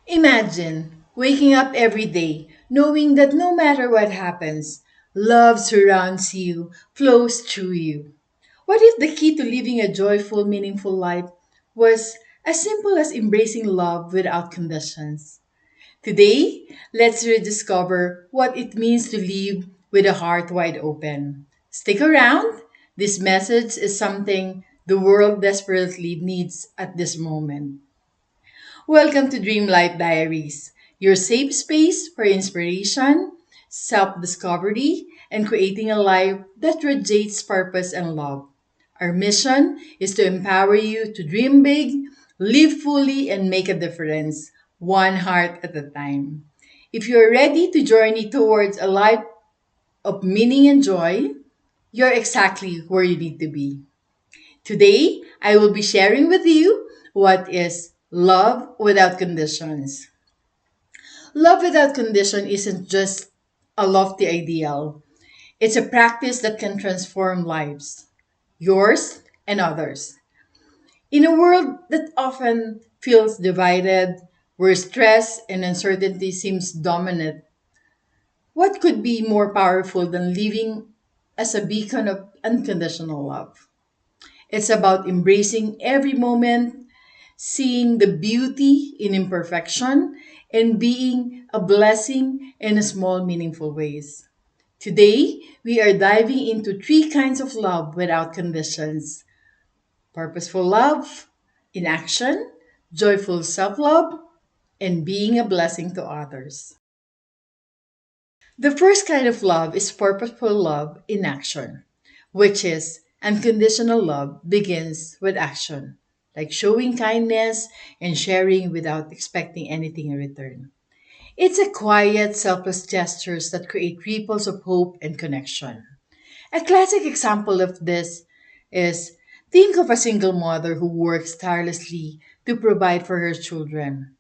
Imagine waking up every day knowing that no matter what happens, love surrounds you, flows through you. What if the key to living a joyful, meaningful life was as simple as embracing love without conditions? Today, let's rediscover what it means to live with a heart wide open. Stick around. This message is something the world desperately needs at this moment. Welcome to Dream Life Diaries, your safe space for inspiration, self discovery, and creating a life that radiates purpose and love. Our mission is to empower you to dream big, live fully, and make a difference, one heart at a time. If you're ready to journey towards a life of meaning and joy, you're exactly where you need to be. Today, I will be sharing with you what is love without conditions. Love without condition isn't just a lofty ideal, it's a practice that can transform lives, yours and others. In a world that often feels divided, where stress and uncertainty seems dominant, what could be more powerful than living as a beacon of unconditional love? It's about embracing every moment, seeing the beauty in imperfection, and being a blessing in small, meaningful ways. Today, we are diving into three kinds of love without conditions: purposeful love, in action, joyful self love, and being a blessing to others. The first kind of love is purposeful love in action, which is unconditional love begins with action, like showing kindness and sharing without expecting anything in return. It's a quiet, selfless gestures that create ripples of hope and connection. A classic example of this is, think of a single mother who works tirelessly to provide for her children.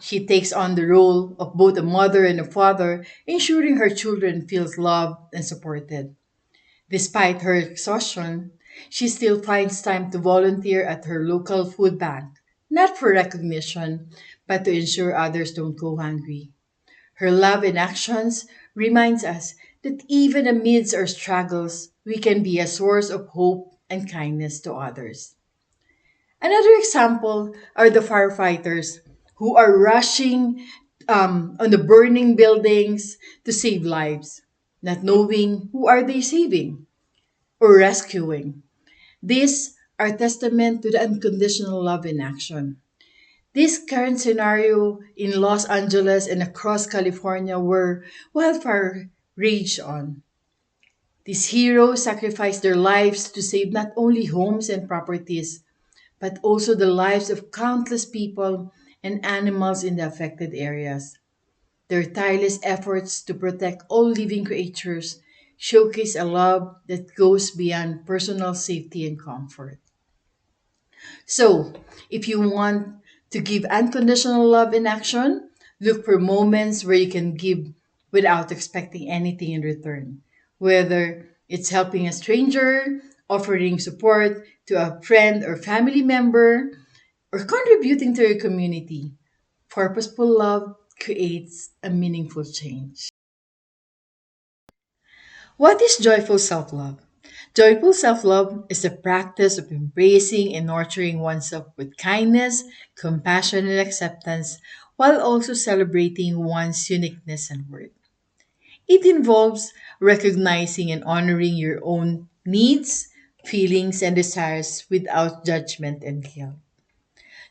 She takes on the role of both a mother and a father, ensuring her children feels loved and supported. Despite her exhaustion, she still finds time to volunteer at her local food bank, not for recognition, but to ensure others don't go hungry. Her love and actions reminds us that even amidst our struggles, we can be a source of hope and kindness to others. Another example are the firefighters who are rushing on the burning buildings to save lives, not knowing who are they saving or rescuing. These are testament to the unconditional love in action. This current scenario in Los Angeles and across California where wildfire raged on. These heroes sacrificed their lives to save not only homes and properties, but also the lives of countless people and animals in the affected areas. Their tireless efforts to protect all living creatures showcase a love that goes beyond personal safety and comfort. So, if you want to give unconditional love in action, look for moments where you can give without expecting anything in return. Whether it's helping a stranger, offering support to a friend or family member, or contributing to your community, purposeful love creates a meaningful change. What is joyful self love? Joyful self love is the practice of embracing and nurturing oneself with kindness, compassion, and acceptance, while also celebrating one's uniqueness and worth. It involves recognizing and honoring your own needs, feelings, and desires without judgment and guilt.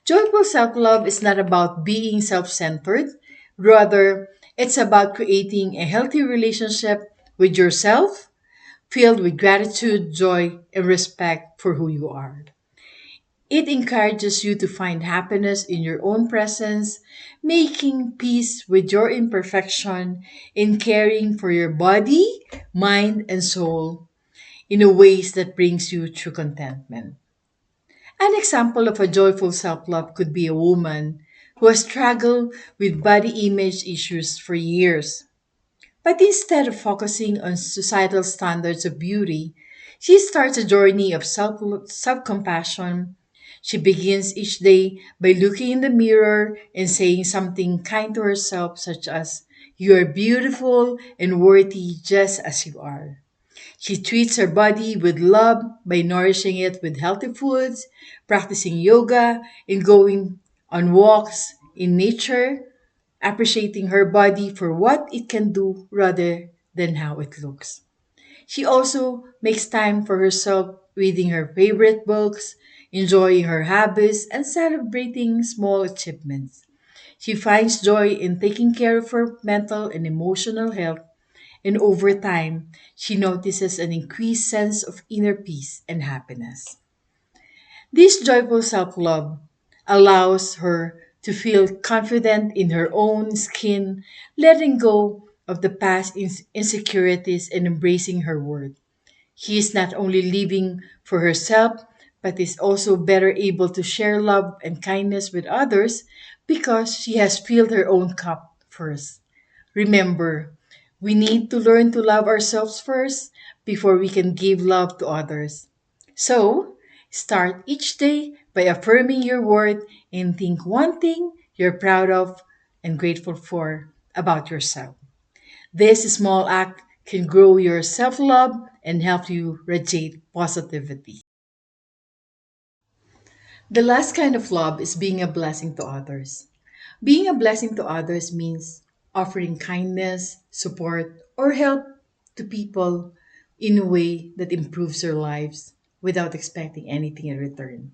Joyful self love is not about being self centered, rather, it's about creating a healthy relationship with yourself filled with gratitude, joy, and respect for who you are. It encourages you to find happiness in your own presence, making peace with your imperfection, and caring for your body, mind, and soul in a ways that brings you true contentment. An example of a joyful self love could be a woman who has struggled with body image issues for years. But instead of focusing on societal standards of beauty, she starts a journey of self compassion, She begins each day by looking in the mirror and saying something kind to herself, such as, "You are beautiful and worthy just as you are." She treats her body with love by nourishing it with healthy foods, practicing yoga, and going on walks in nature, appreciating her body for what it can do rather than how it looks. She also makes time for herself, reading her favorite books, enjoying her hobbies, and celebrating small achievements. She finds joy in taking care of her mental and emotional health, and over time, she notices an increased sense of inner peace and happiness. This joyful self love allows her to feel confident in her own skin, letting go of the past insecurities and embracing her worth. She is not only living for herself, but is also better able to share love and kindness with others because she has filled her own cup first. Remember, we need to learn to love ourselves first before we can give love to others. So, start each day by affirming your worth and think one thing you're proud of and grateful for about yourself. This small act can grow your self love and help you radiate positivity. The last kind of love is being a blessing to others. Being a blessing to others means offering kindness, support, or help to people in a way that improves their lives without expecting anything in return.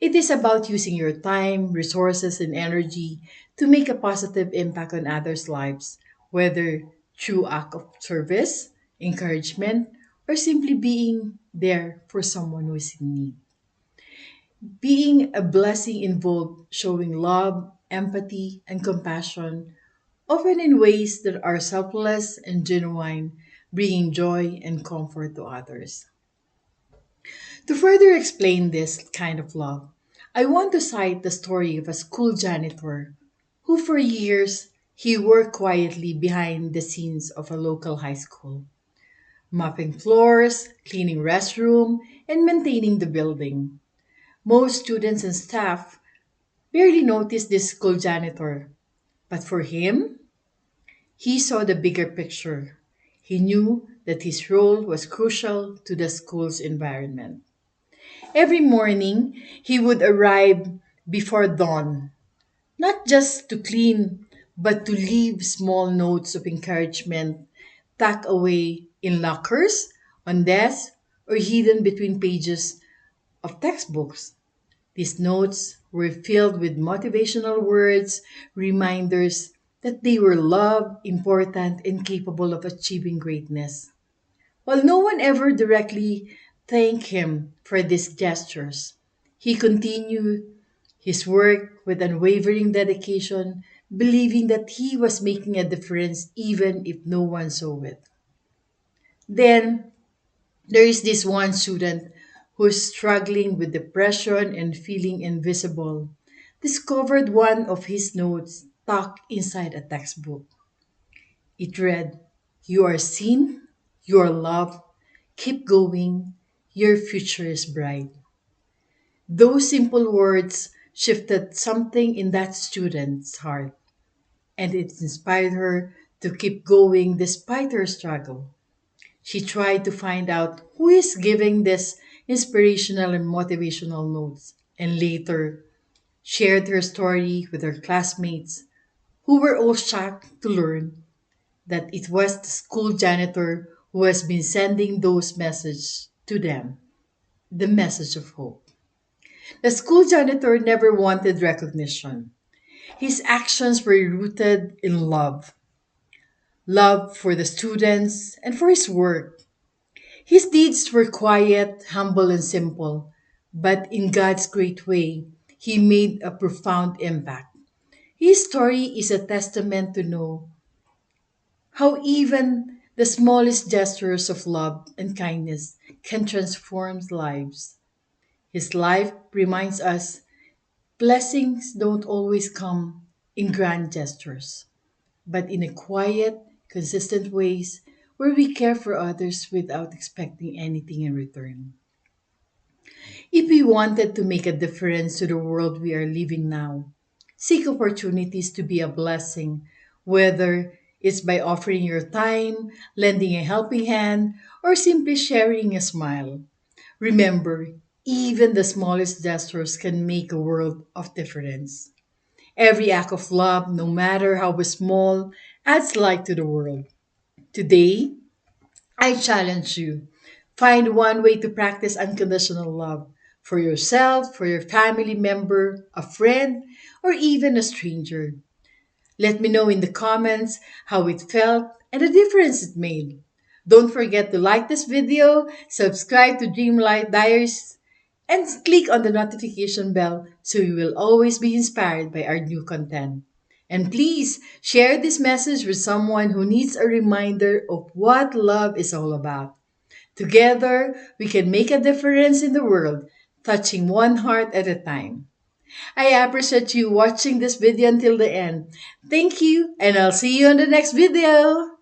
It is about using your time, resources, and energy to make a positive impact on others' lives, whether through act of service, encouragement, or simply being there for someone who is in need. Being a blessing involves showing love, empathy, and compassion, often in ways that are selfless and genuine, bringing joy and comfort to others. To further explain this kind of love, I want to cite the story of a school janitor who, for years, he worked quietly behind the scenes of a local high school, mopping floors, cleaning restroom, and maintaining the building. Most students and staff barely noticed this school janitor, but for him, he saw the bigger picture. He knew that his role was crucial to the school's environment. Every morning, he would arrive before dawn, not just to clean, but to leave small notes of encouragement tucked away in lockers, on desks, or hidden between pages of textbooks. These notes were filled with motivational words, reminders that they were loved, important, and capable of achieving greatness. While no one ever directly thanked him for these gestures, he continued his work with unwavering dedication, believing that he was making a difference even if no one saw it. Then there is this one student who is struggling with depression and feeling invisible. Discovered one of his notes tucked inside a textbook. It read, "You are seen, you are loved, keep going, your future is bright." Those simple words shifted something in that student's heart, and it inspired her to keep going despite her struggle. She tried to find out who is giving this inspirational and motivational notes, and later shared her story with her classmates, who were all shocked to learn that it was the school janitor who has been sending those messages to them, the message of hope. The school janitor never wanted recognition. His actions were rooted in love for the students and for his work. His deeds were quiet, humble, and simple, but in God's great way, he made a profound impact. His story is a testament to know how even the smallest gestures of love and kindness can transform lives. His life reminds us blessings don't always come in grand gestures, but in a quiet, consistent ways where we care for others without expecting anything in return. If we wanted to make a difference to the world we are living now, seek opportunities to be a blessing, whether it's by offering your time, lending a helping hand, or simply sharing a smile. Remember, even the smallest gestures can make a world of difference. Every act of love, no matter how small, adds light to the world. Today, I challenge you. Find one way to practice unconditional love for yourself, for your family member, a friend, or even a stranger. Let me know in the comments how it felt and the difference it made. Don't forget to like this video, subscribe to Dreamlight Diaries, and click on the notification bell so you will always be inspired by our new content. And please share this message with someone who needs a reminder of what love is all about. Together, we can make a difference in the world, touching one heart at a time. I appreciate you watching this video until the end. Thank you, and I'll see you on the next video.